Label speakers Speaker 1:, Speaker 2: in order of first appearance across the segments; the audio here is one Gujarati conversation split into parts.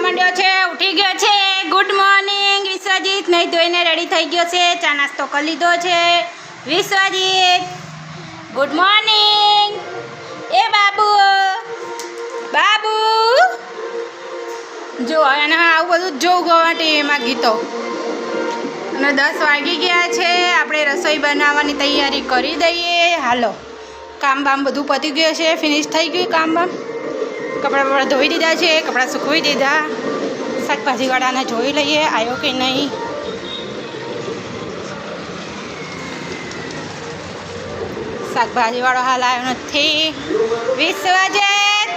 Speaker 1: માંડ્યો છે, ઉઠી ગયો છે। ગુડ મોર્નિંગ વિશ્વજીત, નહીં ધોઈને રેડી થઈ ગયો છે, ચા નાસ્તો કરી લીધો છે। Vishwajit good morning. એ બાબુ બાબુ જો એને આવું બધું જોઉં ગવાટી એમાં ગીતો। અને 10 વાગી ગયા છે, આપણે રસોઈ બનાવવાની તૈયારી કરી દઈએ। હાલો, કામ બામ બધું પતી ગયું છે, ફિનિશ થઈ ગયું કામ બામ। કપડાં બપડા ધોઈ દીધા છે, કપડાં સૂકવી દીધા। શાકભાજીવાળાને જોઈ લઈએ આવ્યો કે નહીં। શાકભાજીવાળો હાલ આવ્યો નથી। વિશ્વજીત,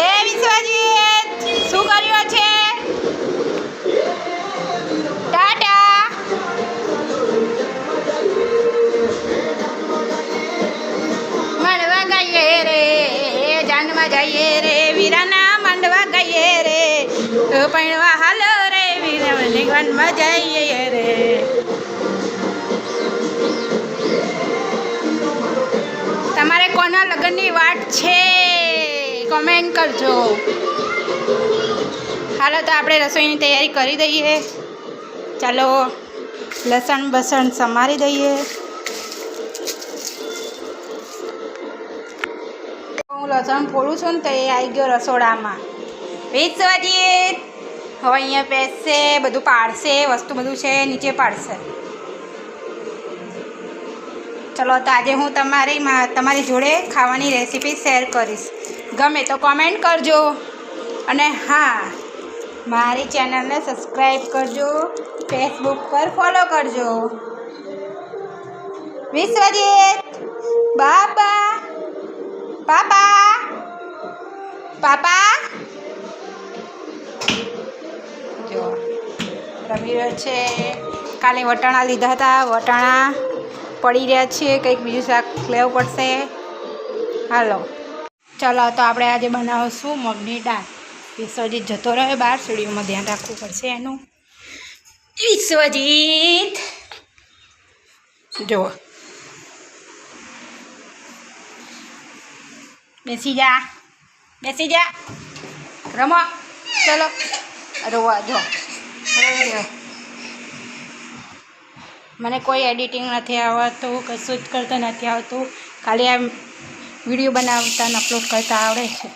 Speaker 1: એ વિશ્વજીત શું કર્યું છે? ટાટા માંડવા ગઈએ રે, જાનમાં જઈએ રે, વીરાના માંડવા ગઈએ રે, પૈણવા હાલો રે, વીરાની વનમાં જઈએ રે। તમારે કોના લગ્નની વાટ છે કોમેન્ટ કરજો। હાલો તો આપણે રસોઈની તૈયારી કરી દઈએ। ચાલો લસણ બસણ સમારી દઈએ। હું લસણ ફોડું છું ને તો એ આવી ગયો રસોડામાં। વિશ્વજીત હવે અહીંયા બેસશે, બધું પાડશે, વસ્તુ બધું છે નીચે પાડશે। ચલો તો આજે હું તમારી જોડે ખાવાની રેસીપી શેર કરીશ। ગમે તો કોમેન્ટ કરજો, અને હા, મારી ચેનલને સબસ્ક્રાઈબ કરજો, ફેસબુક પર ફોલો કરજો। વિશ્વજીત બાબા પાપા પાપા જો રમી રહ્યો છે। કાલે વટાણા લીધા હતા, વટાણા પડી રહ્યા છે, કંઈક બીજું શાક લેવું પડશે। હાલો ચલો તો આપણે આજે બનાવીશું મગની દાળ। વિશ્વજીત જતો રહ્યો બહાર, સીડીઓમાં ધ્યાન રાખવું પડશે એનું। વિશ્વજીત જુઓ, બેસી જા બેસી જા, રમો ચલો। રોવા જો, મને કોઈ એડિટિંગ નથી આવડતું, કશું જ કરતા નથી આવતું, ખાલી આ વિડીયો બનાવતા અને અપલોડ કરતા આવડે છે।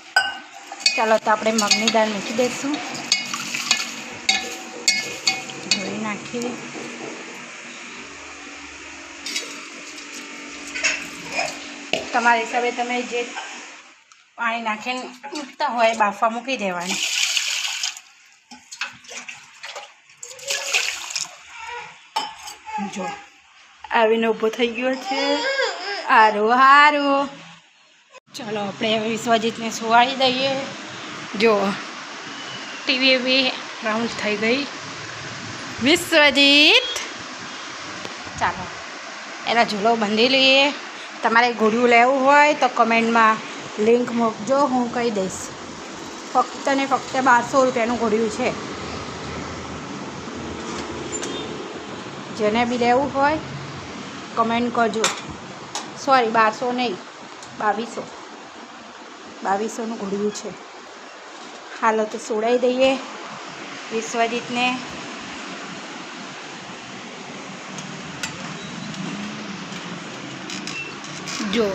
Speaker 1: ચાલો તો આપણે મગની દાળ મૂકી દઈશું, ધોઈ નાખીએ। તમારા હિસાબે તમે જે પાણી નાખીને મૂકતા હોય બાફવા મૂકી દેવાની। જો આવીને ઊભો થઈ ગયો છે, હારું હારું। ચાલો આપણે હવે વિશ્વજીતને સુવાડી દઈએ। જો ટીવી બી રાઉન્ડ થઈ ગઈ। વિશ્વજીત ચાલો એના ઝૂલો બાંધી લઈએ। તમારે ઘોડિયું લેવું હોય તો કમેન્ટમાં લિંક મૂકજો, હું કહી દઈશ। ફક્ત ને ફક્ત 1200 રૂપિયાનું ઘોડિયું છે। જેને બી લેવું હોય કમેન્ટ કરજો। સોરી 1200 નહીં, 2200નું ઘોડિયું છે। હાલો તો સોડાઈ દઈએ વિશ્વજીતને। જો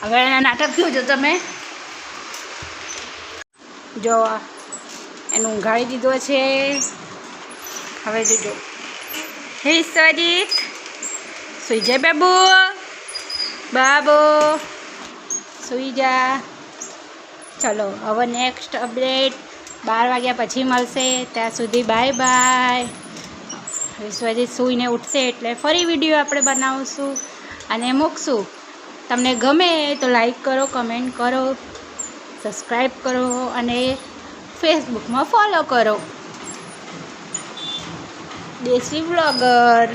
Speaker 1: હવે એના નાટક જોજો તમે। જો એનું ઊંઘાડી દીધો છે। હવે જોજો વિશ્વજીત સુઈ જા બાબુ, બાબુ સુઈ જા। ચલો હવે નેક્સ્ટ અપડેટ 12 વાગ્યા પછી મળશે, ત્યાં સુધી બાય બાય। વિશ્વજીત સૂઈને ઉઠશે એટલે ફરી વિડીયો આપણે બનાવીશું અને મૂકશું। તમને ગમે તો લાઈક કરો, કમેન્ટ કરો, સબસ્ક્રાઈબ કરો અને ફેસબુકમાં ફોલો કરો। દેશી વ્લોગર।